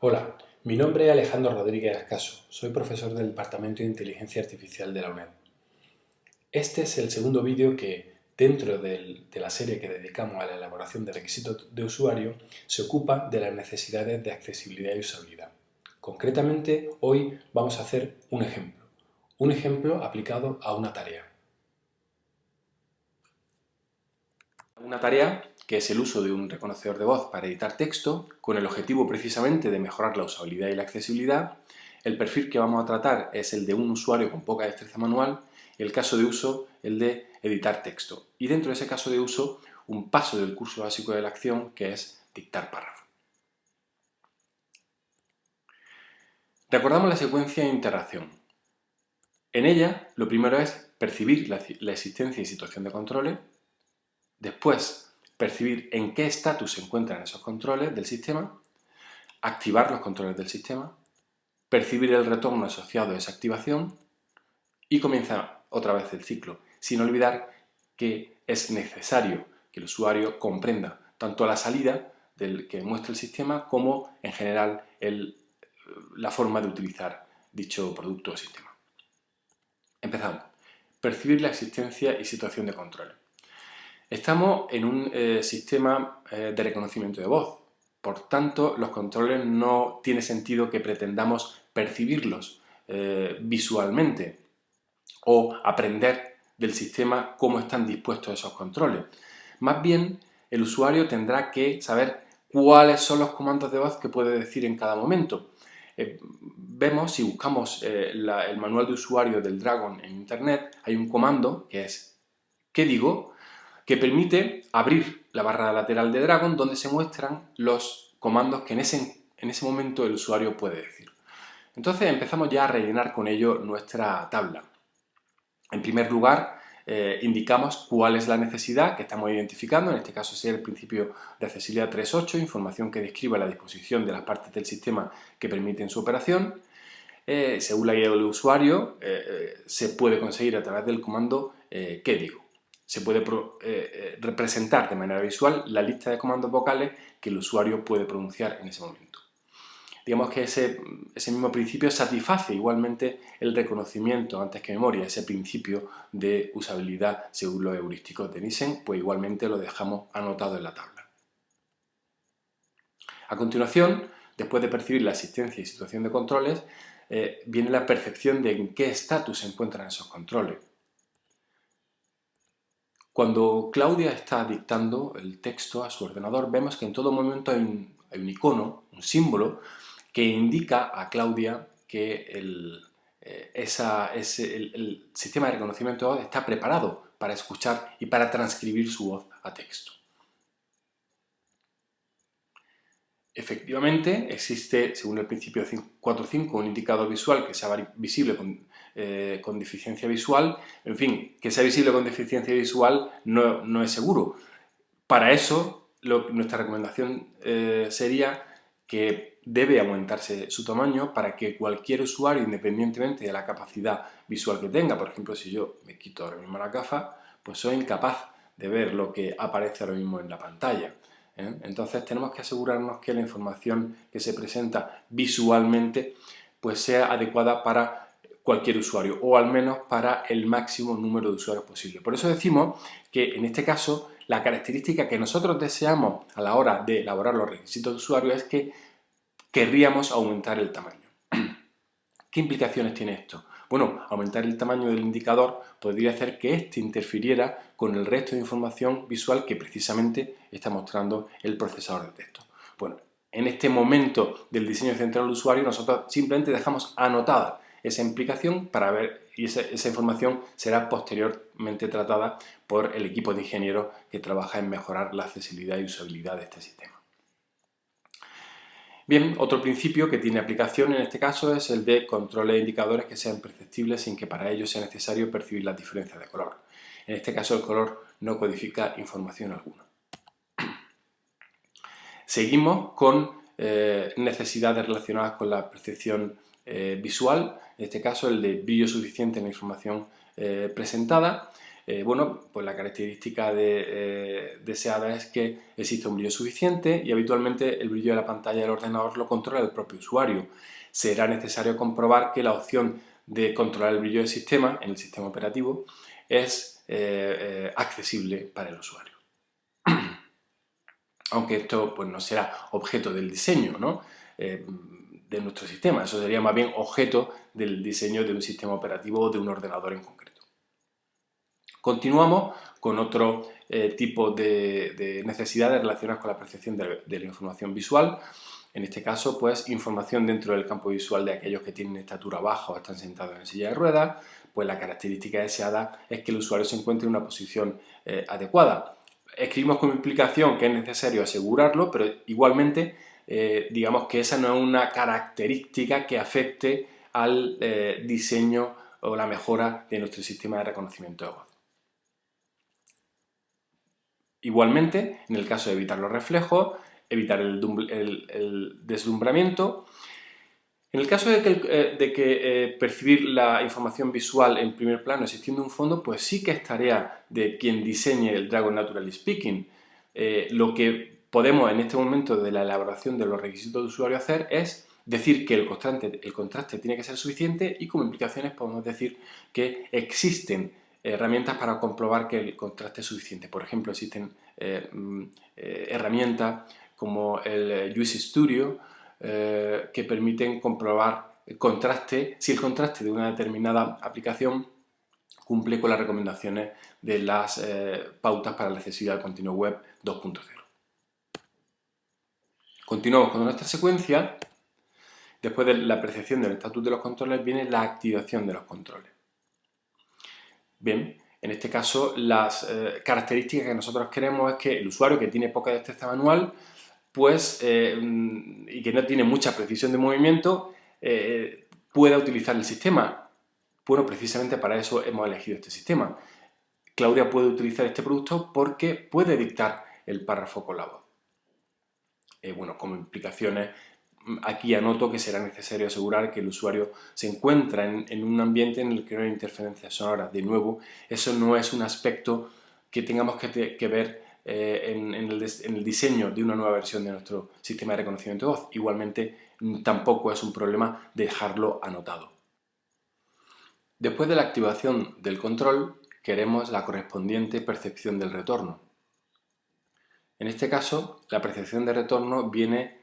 Hola, mi nombre es Alejandro Rodríguez Ascaso, soy profesor del Departamento de Inteligencia Artificial de la UNED. Este es el segundo vídeo que, dentro de la serie que dedicamos a la elaboración de requisitos de usuario, se ocupa de las necesidades de accesibilidad y usabilidad. Concretamente, hoy vamos a hacer un ejemplo aplicado a una tarea. Una tarea que es el uso de un reconocedor de voz para editar texto, con el objetivo precisamente de mejorar la usabilidad y la accesibilidad. El perfil que vamos a tratar es el de un usuario con poca destreza manual y el caso de uso el de editar texto. Y dentro de ese caso de uso, un paso del curso básico de la acción que es dictar párrafo. Recordamos la secuencia de interacción. En ella, lo primero es percibir la existencia y situación de controles, después percibir en qué estatus se encuentran esos controles del sistema, activar los controles del sistema, percibir el retorno asociado a esa activación y comienza otra vez el ciclo, sin olvidar que es necesario que el usuario comprenda tanto la salida que muestra el sistema como en general la forma de utilizar dicho producto o sistema. Empezamos. Percibir la existencia y situación de control. Estamos en un sistema de reconocimiento de voz. Por tanto, los controles no tiene sentido que pretendamos percibirlos visualmente o aprender del sistema cómo están dispuestos esos controles. Más bien, el usuario tendrá que saber cuáles son los comandos de voz que puede decir en cada momento. Vemos, si buscamos el manual de usuario del Dragon en internet, hay un comando que es ¿qué digo?, que permite abrir la barra lateral de Dragon donde se muestran los comandos que en ese momento el usuario puede decir. Entonces empezamos ya a rellenar con ello nuestra tabla. En primer lugar, indicamos cuál es la necesidad que estamos identificando, en este caso sería el principio de accesibilidad 3.8, información que describa la disposición de las partes del sistema que permiten su operación. Según la guía del usuario, se puede conseguir a través del comando ¿qué digo? Se puede representar de manera visual la lista de comandos vocales que el usuario puede pronunciar en ese momento. Digamos que ese mismo principio satisface igualmente el reconocimiento antes que memoria, ese principio de usabilidad según los heurísticos de Nielsen, pues igualmente lo dejamos anotado en la tabla. A continuación, después de percibir la existencia y situación de controles, viene la percepción de en qué estatus se encuentran esos controles. Cuando Claudia está dictando el texto a su ordenador, vemos que en todo momento hay un icono, un símbolo, que indica a Claudia que el sistema de reconocimiento de voz está preparado para escuchar y para transcribir su voz a texto. Efectivamente, existe, según el principio 4.5, un indicador visual que sea visible con deficiencia visual. En fin, que sea visible con deficiencia visual no es seguro. Para eso, nuestra recomendación sería que debe aumentarse su tamaño para que cualquier usuario, independientemente de la capacidad visual que tenga, por ejemplo, si yo me quito ahora mismo la gafa, pues soy incapaz de ver lo que aparece ahora mismo en la pantalla. Entonces tenemos que asegurarnos que la información que se presenta visualmente pues sea adecuada para cualquier usuario o al menos para el máximo número de usuarios posible. Por eso decimos que en este caso la característica que nosotros deseamos a la hora de elaborar los requisitos de usuario es que querríamos aumentar el tamaño. ¿Qué implicaciones tiene esto? Bueno, aumentar el tamaño del indicador podría hacer que éste interfiriera con el resto de información visual que precisamente está mostrando el procesador de texto. Bueno, en este momento del diseño central del usuario nosotros simplemente dejamos anotada esa implicación para ver, y esa información será posteriormente tratada por el equipo de ingenieros que trabaja en mejorar la accesibilidad y usabilidad de este sistema. Bien, otro principio que tiene aplicación en este caso es el de controles e indicadores que sean perceptibles sin que para ello sea necesario percibir las diferencias de color. En este caso el color no codifica información alguna. Seguimos con necesidades relacionadas con la percepción visual, en este caso el de brillo suficiente en la información presentada. bueno, pues la característica deseada es que existe un brillo suficiente y habitualmente el brillo de la pantalla del ordenador lo controla el propio usuario. Será necesario comprobar que la opción de controlar el brillo del sistema en el sistema operativo es accesible para el usuario. Aunque esto pues, no será objeto del diseño, ¿no? De nuestro sistema, eso sería más bien objeto del diseño de un sistema operativo o de un ordenador en concreto. Continuamos con otro tipo de necesidades relacionadas con la percepción de la información visual. En este caso, pues, información dentro del campo visual de aquellos que tienen estatura baja o están sentados en silla de ruedas, pues la característica deseada es que el usuario se encuentre en una posición adecuada. Escribimos como implicación que es necesario asegurarlo, pero igualmente digamos que esa no es una característica que afecte al diseño o la mejora de nuestro sistema de reconocimiento de voz. Igualmente, en el caso de evitar los reflejos, evitar el deslumbramiento. En el caso de que percibir la información visual en primer plano existiendo un fondo, pues sí que es tarea de quien diseñe el Dragon Naturally Speaking. Lo que podemos en este momento de la elaboración de los requisitos de usuario hacer es decir que el contraste tiene que ser suficiente y como implicaciones podemos decir que existen herramientas para comprobar que el contraste es suficiente. Por ejemplo, existen herramientas como el UC Studio que permiten comprobar el contraste, si el contraste de una determinada aplicación cumple con las recomendaciones de las pautas para la accesibilidad al contenido web 2.0. Continuamos con nuestra secuencia. Después de la percepción del estatus de los controles viene la activación de los controles. Bien, en este caso las características que nosotros queremos es que el usuario que tiene poca destreza manual pues, y que no tiene mucha precisión de movimiento, pueda utilizar el sistema. Bueno, precisamente para eso hemos elegido este sistema. Claudia puede utilizar este producto porque puede dictar el párrafo con la voz. Bueno, como implicaciones, aquí anoto que será necesario asegurar que el usuario se encuentra en un ambiente en el que no hay interferencias sonoras. De nuevo, eso no es un aspecto que tengamos que ver en el diseño de una nueva versión de nuestro sistema de reconocimiento de voz. Igualmente, tampoco es un problema dejarlo anotado. Después de la activación del control, queremos la correspondiente percepción del retorno. En este caso, la percepción de retorno viene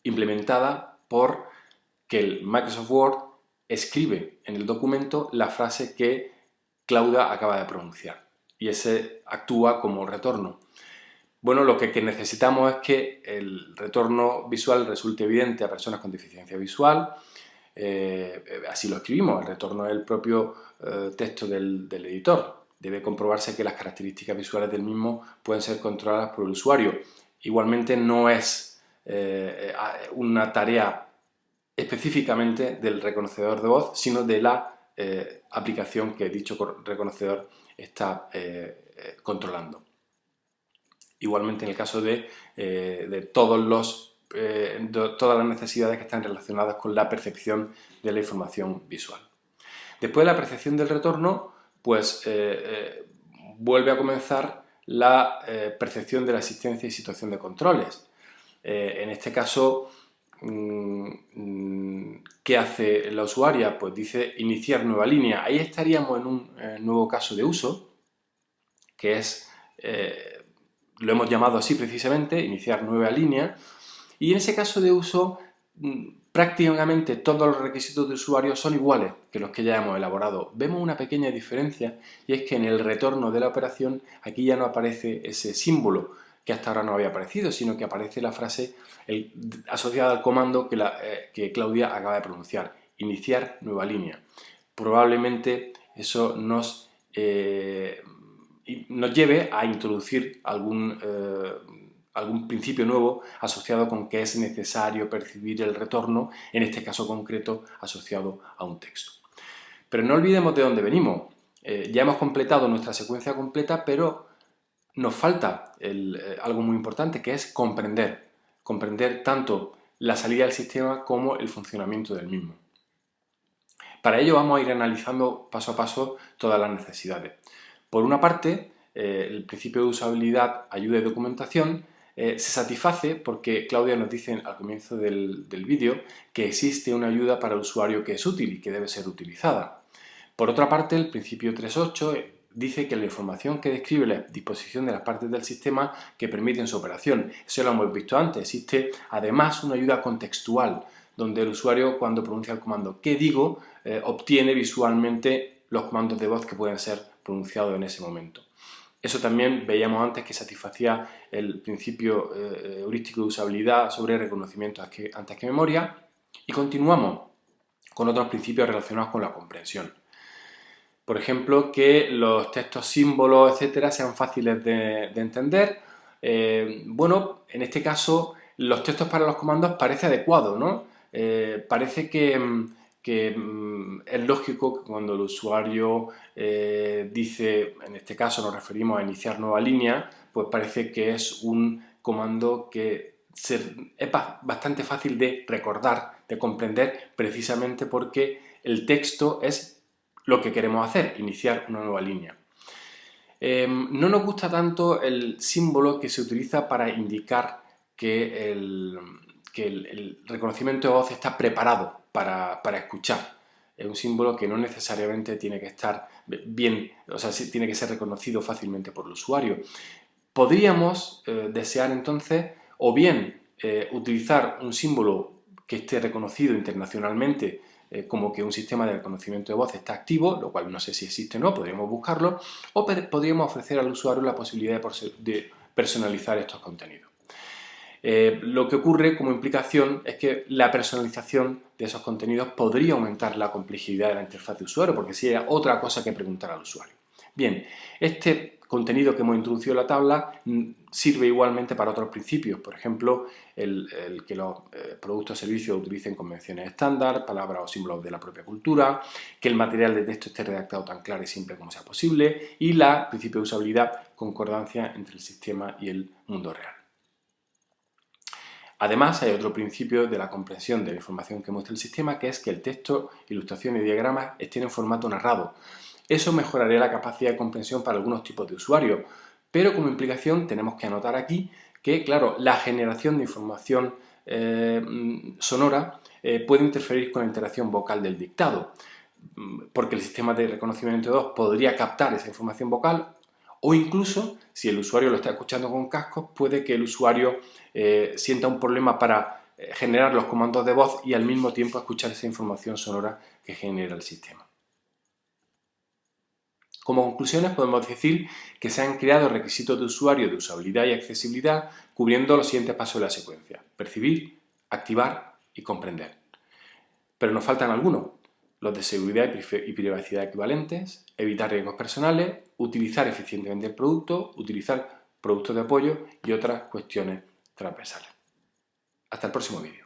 implementada por que el Microsoft Word escribe en el documento la frase que Claudia acaba de pronunciar y ese actúa como retorno. Bueno, lo que necesitamos es que el retorno visual resulte evidente a personas con deficiencia visual. Así lo escribimos, el retorno es el propio texto del editor. Debe comprobarse que las características visuales del mismo pueden ser controladas por el usuario. Igualmente no es una tarea específicamente del reconocedor de voz, sino de la aplicación que dicho reconocedor está controlando. Igualmente en el caso de todas las necesidades que están relacionadas con la percepción de la información visual. Después de la percepción del retorno, pues vuelve a comenzar la percepción de la existencia y situación de controles. En este caso, ¿qué hace la usuaria? Pues dice iniciar nueva línea. Ahí estaríamos en un nuevo caso de uso, que es, lo hemos llamado así precisamente, iniciar nueva línea. Y en ese caso de uso, prácticamente todos los requisitos de usuario son iguales que los que ya hemos elaborado. Vemos una pequeña diferencia y es que en el retorno de la operación aquí ya no aparece ese símbolo que hasta ahora no había aparecido, sino que aparece la frase asociada al comando que Claudia acaba de pronunciar, iniciar nueva línea. Probablemente eso nos lleve a introducir algún principio nuevo asociado con que es necesario percibir el retorno, en este caso concreto asociado a un texto. Pero no olvidemos de dónde venimos. Ya hemos completado nuestra secuencia completa, pero nos falta algo muy importante, que es comprender tanto la salida del sistema como el funcionamiento del mismo. Para ello vamos a ir analizando paso a paso todas las necesidades. Por una parte, el principio de usabilidad, ayuda y documentación se satisface porque Claudia nos dice al comienzo del vídeo que existe una ayuda para el usuario que es útil y que debe ser utilizada. Por otra parte, el principio 3.8 dice que la información que describe la disposición de las partes del sistema que permiten su operación. Eso lo hemos visto antes. Existe además una ayuda contextual, donde el usuario, cuando pronuncia el comando "¿qué digo?", obtiene visualmente los comandos de voz que pueden ser pronunciados en ese momento. Eso también veíamos antes que satisfacía el principio heurístico de usabilidad sobre reconocimiento antes que memoria. Y continuamos con otros principios relacionados con la comprensión. Por ejemplo, que los textos, símbolos, etcétera, sean fáciles de entender. Bueno, en este caso, los textos para los comandos parece adecuado, ¿no? Parece que es lógico que cuando el usuario dice, en este caso nos referimos a iniciar nueva línea, pues parece que es un comando que es bastante fácil de recordar, de comprender, precisamente porque el texto es lo que queremos hacer, iniciar una nueva línea. No nos gusta tanto el símbolo que se utiliza para indicar que el reconocimiento de voz está preparado para escuchar. Es un símbolo que no necesariamente tiene que estar bien, o sea, tiene que ser reconocido fácilmente por el usuario. Podríamos desear entonces o bien utilizar un símbolo que esté reconocido internacionalmente como que un sistema de reconocimiento de voz está activo, lo cual no sé si existe o no, podríamos buscarlo, o podríamos ofrecer al usuario la posibilidad de personalizar estos contenidos. Lo que ocurre como implicación es que la personalización de esos contenidos podría aumentar la complejidad de la interfaz de usuario, porque sería otra cosa que preguntar al usuario. Bien, este contenido que hemos introducido en la tabla sirve igualmente para otros principios, por ejemplo, el que los productos o servicios utilicen convenciones estándar, palabras o símbolos de la propia cultura, que el material de texto esté redactado tan claro y simple como sea posible, y la principio de usabilidad, concordancia entre el sistema y el mundo real. Además, hay otro principio de la comprensión de la información que muestra el sistema, que es que el texto, ilustraciones y diagramas estén en formato narrado. Eso mejoraría la capacidad de comprensión para algunos tipos de usuarios, pero como implicación tenemos que anotar aquí que, claro, la generación de información sonora puede interferir con la interacción vocal del dictado, porque el sistema de reconocimiento de voz podría captar esa información vocal, o incluso, si el usuario lo está escuchando con cascos, puede que el usuario sienta un problema para generar los comandos de voz y al mismo tiempo escuchar esa información sonora que genera el sistema. Como conclusiones podemos decir que se han creado requisitos de usuario de usabilidad y accesibilidad cubriendo los siguientes pasos de la secuencia: percibir, activar y comprender. Pero nos faltan algunos: los de seguridad y privacidad equivalentes, evitar riesgos personales, utilizar eficientemente el producto, utilizar productos de apoyo y otras cuestiones transversales. Hasta el próximo vídeo.